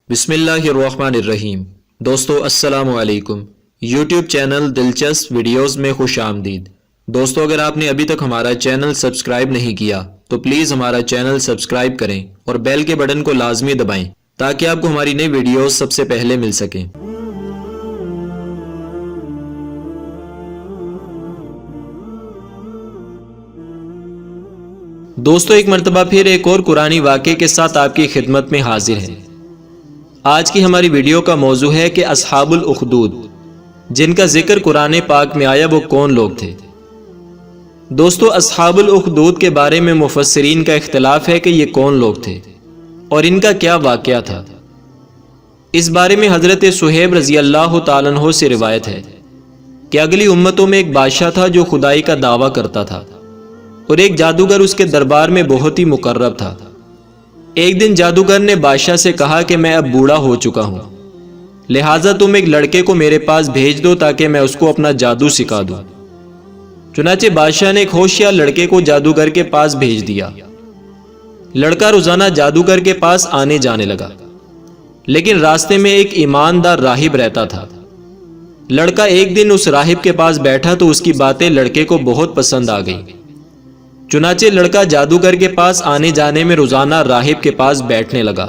بسم اللہ الرحمن الرحیم۔ دوستو السلام علیکم۔ یوٹیوب چینل دلچسپ ویڈیوز میں خوش آمدید۔ دوستو اگر آپ نے ابھی تک ہمارا چینل سبسکرائب نہیں کیا تو پلیز ہمارا چینل سبسکرائب کریں اور بیل کے بٹن کو لازمی دبائیں تاکہ آپ کو ہماری نئی ویڈیوز سب سے پہلے مل سکیں۔ دوستو ایک مرتبہ پھر ایک اور قرآنی واقعے کے ساتھ آپ کی خدمت میں حاضر ہیں۔ آج کی ہماری ویڈیو کا موضوع ہے کہ اصحاب الاخدود جن کا ذکر قرآن پاک میں آیا وہ کون لوگ تھے۔ دوستو اصحاب الاخدود کے بارے میں مفسرین کا اختلاف ہے کہ یہ کون لوگ تھے اور ان کا کیا واقعہ تھا۔ اس بارے میں حضرت صہیب رضی اللہ تعالیٰ عنہ سے روایت ہے کہ اگلی امتوں میں ایک بادشاہ تھا جو خدائی کا دعویٰ کرتا تھا اور ایک جادوگر اس کے دربار میں بہت ہی مقرب تھا۔ ایک دن جادوگر نے بادشاہ سے کہا کہ میں اب بوڑھا ہو چکا ہوں، لہٰذا تم ایک لڑکے کو میرے پاس بھیج دو تاکہ میں اس کو اپنا جادو سکھا دوں۔ چنانچہ بادشاہ نے ایک ہوشیار لڑکے کو جادوگر کے پاس بھیج دیا۔ لڑکا روزانہ جادوگر کے پاس آنے جانے لگا، لیکن راستے میں ایک ایماندار راہب رہتا تھا۔ لڑکا ایک دن اس راہب کے پاس بیٹھا تو اس کی باتیں لڑکے کو بہت پسند آ گئیں۔ چنانچہ لڑکا جادوگر کے پاس آنے جانے میں روزانہ راہب کے پاس بیٹھنے لگا۔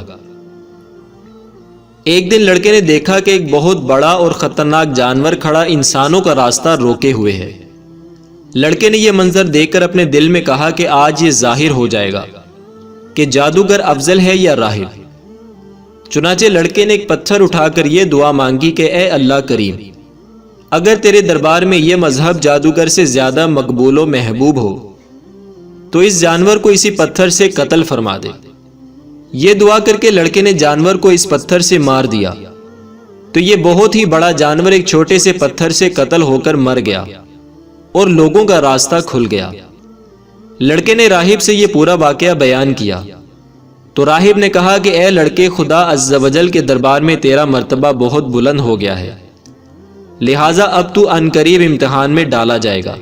ایک دن لڑکے نے دیکھا کہ ایک بہت بڑا اور خطرناک جانور کھڑا انسانوں کا راستہ روکے ہوئے ہے۔ لڑکے نے یہ منظر دیکھ کر اپنے دل میں کہا کہ آج یہ ظاہر ہو جائے گا کہ جادوگر افضل ہے یا راہب۔ چنانچہ لڑکے نے ایک پتھر اٹھا کر یہ دعا مانگی کہ اے اللہ کریم، اگر تیرے دربار میں یہ مذہب جادوگر سے زیادہ مقبول و محبوب ہو تو اس جانور کو اسی پتھر سے قتل فرما دے۔ یہ دعا کر کے لڑکے نے جانور کو اس پتھر سے مار دیا تو یہ بہت ہی بڑا جانور ایک چھوٹے سے پتھر سے قتل ہو کر مر گیا اور لوگوں کا راستہ کھل گیا۔ لڑکے نے راہب سے یہ پورا واقعہ بیان کیا تو راہب نے کہا کہ اے لڑکے، خدا عز و جل کے دربار میں تیرا مرتبہ بہت بلند ہو گیا ہے، لہٰذا اب تو عنقریب امتحان میں ڈالا جائے گا،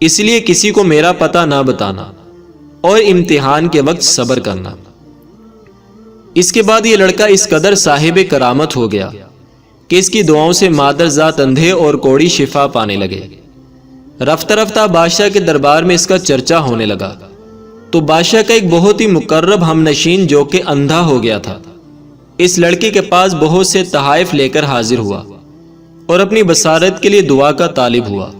اس لیے کسی کو میرا پتہ نہ بتانا اور امتحان کے وقت صبر کرنا۔ اس کے بعد یہ لڑکا اس قدر صاحب کرامت ہو گیا کہ اس کی دعاؤں سے مادر ذات اندھے اور کوڑی شفا پانے لگے۔ رفتہ رفتہ بادشاہ کے دربار میں اس کا چرچا ہونے لگا تو بادشاہ کا ایک بہت ہی مقرب ہم نشین جو کہ اندھا ہو گیا تھا اس لڑکے کے پاس بہت سے تحائف لے کر حاضر ہوا اور اپنی بصارت کے لیے دعا کا طالب ہوا۔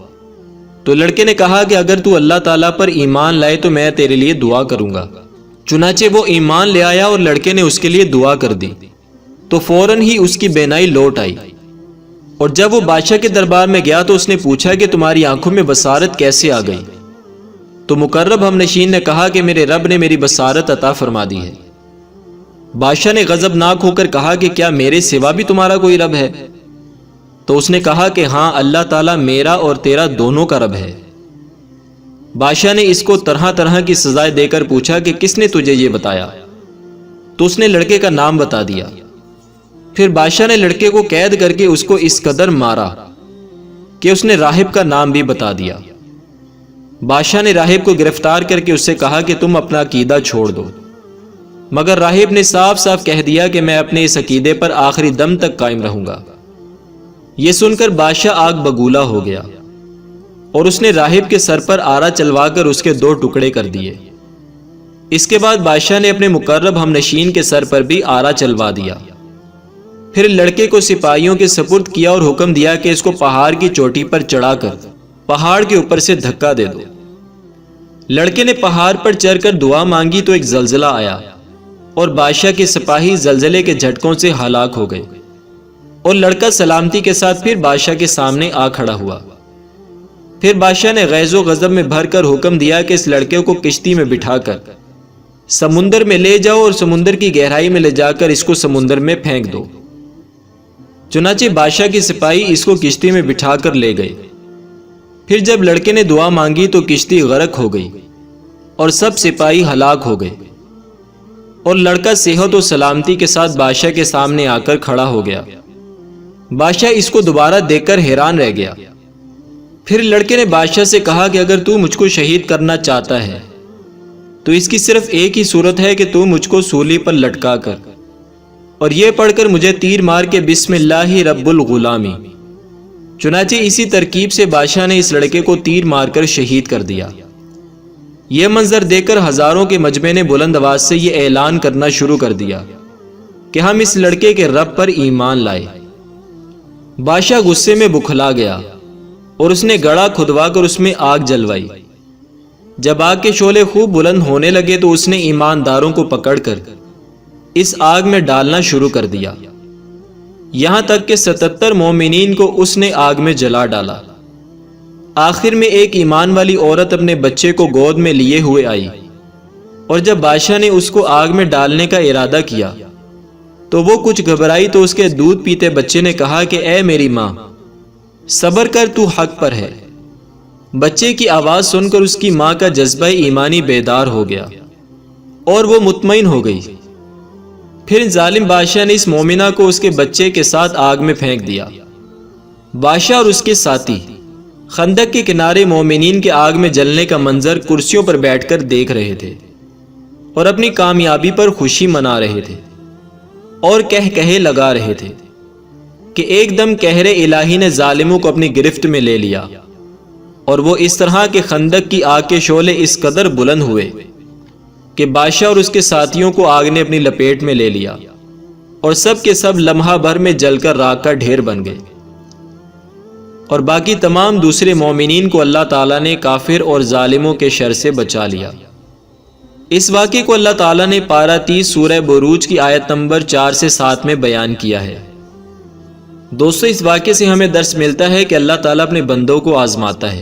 تو لڑکے نے کہا کہ اگر تو اللہ تعالیٰ پر ایمان لائے تو میں تیرے لیے دعا کروں گا۔ چنانچہ وہ ایمان لے آیا اور لڑکے نے اس کے لیے دعا کر دی تو فوراً ہی اس کی بینائی لوٹ آئی۔ اور جب وہ بادشاہ کے دربار میں گیا تو اس نے پوچھا کہ تمہاری آنکھوں میں بصارت کیسے آ گئی؟ تو مقرب ہم نشین نے کہا کہ میرے رب نے میری بصارت عطا فرما دی ہے۔ بادشاہ نے غضبناک ہو کر کہا کہ کیا میرے سوا بھی تمہارا کوئی رب ہے؟ تو اس نے کہا کہ ہاں، اللہ تعالیٰ میرا اور تیرا دونوں کا رب ہے۔ بادشاہ نے اس کو طرح طرح کی سزائیں دے کر پوچھا کہ کس نے تجھے یہ بتایا؟ تو اس نے لڑکے کا نام بتا دیا۔ پھر بادشاہ نے لڑکے کو قید کر کے اس کو اس قدر مارا کہ اس نے راہب کا نام بھی بتا دیا۔ بادشاہ نے راہب کو گرفتار کر کے اس سے کہا کہ تم اپنا عقیدہ چھوڑ دو، مگر راہب نے صاف صاف کہہ دیا کہ میں اپنے اس عقیدے پر آخری دم تک قائم رہوں گا۔ یہ سن کر بادشاہ آگ بگولا ہو گیا اور اس نے راہب کے سر پر آرا چلوا کر اس کے 2 ٹکڑے کر دیے۔ اس کے بعد بادشاہ نے اپنے مقرب ہم نشین کے سر پر بھی آرا چلوا دیا۔ پھر لڑکے کو سپاہیوں کے سپرد کیا اور حکم دیا کہ اس کو پہاڑ کی چوٹی پر چڑھا کر پہاڑ کے اوپر سے دھکا دے دو۔ لڑکے نے پہاڑ پر چڑھ کر دعا مانگی تو ایک زلزلہ آیا اور بادشاہ کے سپاہی زلزلے کے جھٹکوں سے ہلاک ہو گئے اور لڑکا سلامتی کے ساتھ پھر بادشاہ کے سامنے آ کھڑا ہوا۔ پھر بادشاہ نے غیظ و غضب میں بھر کر حکم دیا کہ اس لڑکے کو کشتی میں بٹھا کر سمندر میں لے جاؤ اور سمندر کی گہرائی میں لے جا کر اس کو سمندر میں پھینک دو۔ چنانچہ بادشاہ کے سپاہی اس کو کشتی میں بٹھا کر لے گئے۔ پھر جب لڑکے نے دعا مانگی تو کشتی غرق ہو گئی اور سب سپاہی ہلاک ہو گئے اور لڑکا صحت و سلامتی کے ساتھ بادشاہ کے سامنے آ کر کھڑا ہو گیا۔ بادشاہ اس کو دوبارہ دیکھ کر حیران رہ گیا۔ پھر لڑکے نے بادشاہ سے کہا کہ اگر تو مجھ کو شہید کرنا چاہتا ہے تو اس کی صرف ایک ہی صورت ہے کہ تو مجھ کو سولی پر لٹکا کر اور یہ پڑھ کر مجھے تیر مار کے بسم اللہ رب الغلامی۔ چنانچہ اسی ترکیب سے بادشاہ نے اس لڑکے کو تیر مار کر شہید کر دیا۔ یہ منظر دیکھ کر ہزاروں کے مجمع نے بلند آواز سے یہ اعلان کرنا شروع کر دیا کہ ہم اس لڑکے کے رب پر ایمان لائے۔ بادشاہ غصے میں بکھلا گیا اور اس نے گڑھا کھدوا کر اس میں آگ جلوائی۔ جب آگ کے شعلے خوب بلند ہونے لگے تو اس نے ایمانداروں کو پکڑ کر اس آگ میں ڈالنا شروع کر دیا، یہاں تک کہ 77 مومنین کو اس نے آگ میں جلا ڈالا۔ آخر میں ایک ایمان والی عورت اپنے بچے کو گود میں لیے ہوئے آئی، اور جب بادشاہ نے اس کو آگ میں ڈالنے کا ارادہ کیا تو وہ کچھ گھبرائی تو اس کے دودھ پیتے بچے نے کہا کہ اے میری ماں، صبر کر، تو حق پر ہے۔ بچے کی آواز سن کر اس کی ماں کا جذبہ ایمانی بیدار ہو گیا اور وہ مطمئن ہو گئی۔ پھر ظالم بادشاہ نے اس مومنہ کو اس کے بچے کے ساتھ آگ میں پھینک دیا۔ بادشاہ اور اس کے ساتھی خندق کے کنارے مومنین کے آگ میں جلنے کا منظر کرسیوں پر بیٹھ کر دیکھ رہے تھے اور اپنی کامیابی پر خوشی منا رہے تھے اور کہے لگا رہے تھے کہ ایک دم قہر الہی نے ظالموں کو اپنی گرفت میں لے لیا، اور وہ اس طرح کہ خندق کی آگ کے شعلے اس قدر بلند ہوئے کہ بادشاہ اور اس کے ساتھیوں کو آگ نے اپنی لپیٹ میں لے لیا، اور سب کے سب لمحہ بھر میں جل کر راکھ کا ڈھیر بن گئے۔ اور باقی تمام دوسرے مومنین کو اللہ تعالیٰ نے کافر اور ظالموں کے شر سے بچا لیا۔ اس واقعے کو اللہ تعالیٰ نے پارہ 30 سورہ بروج کی آیت نمبر 4 سے 7 میں بیان کیا ہے۔ دوستو، اس واقعے سے ہمیں درس ملتا ہے کہ اللہ تعالیٰ اپنے بندوں کو آزماتا ہے،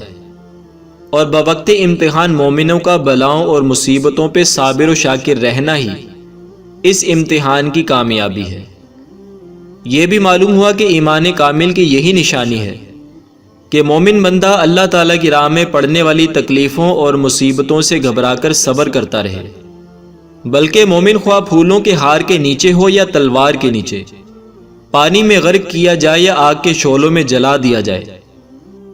اور بوقت امتحان مومنوں کا بلاؤں اور مصیبتوں پہ صابر و شاکر رہنا ہی اس امتحان کی کامیابی ہے۔ یہ بھی معلوم ہوا کہ ایمان کامل کی یہی نشانی ہے کہ مومن بندہ اللہ تعالیٰ کی راہ میں پڑنے والی تکلیفوں اور مصیبتوں سے گھبرا کر صبر کرتا رہے، بلکہ مومن خواہ پھولوں کے ہار کے نیچے ہو یا تلوار کے نیچے، پانی میں غرق کیا جائے یا آگ کے شعلوں میں جلا دیا جائے،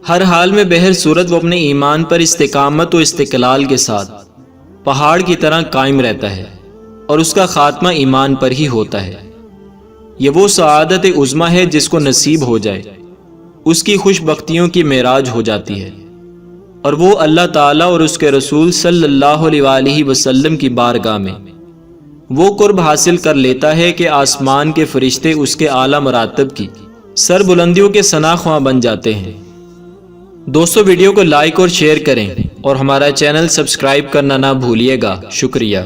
ہر حال میں بہر صورت وہ اپنے ایمان پر استقامت و استقلال کے ساتھ پہاڑ کی طرح قائم رہتا ہے، اور اس کا خاتمہ ایمان پر ہی ہوتا ہے۔ یہ وہ سعادت عظمیٰ ہے جس کو نصیب ہو جائے، اس کی خوش بختیوں کی معراج ہو جاتی ہے، اور وہ اللہ تعالیٰ اور اس کے رسول صلی اللہ علیہ وآلہ وسلم کی بارگاہ میں وہ قرب حاصل کر لیتا ہے کہ آسمان کے فرشتے اس کے اعلیٰ مراتب کی سر بلندیوں کے ثنا خواں بن جاتے ہیں۔ دوستو، ویڈیو کو لائک اور شیئر کریں اور ہمارا چینل سبسکرائب کرنا نہ بھولیے گا۔ شکریہ۔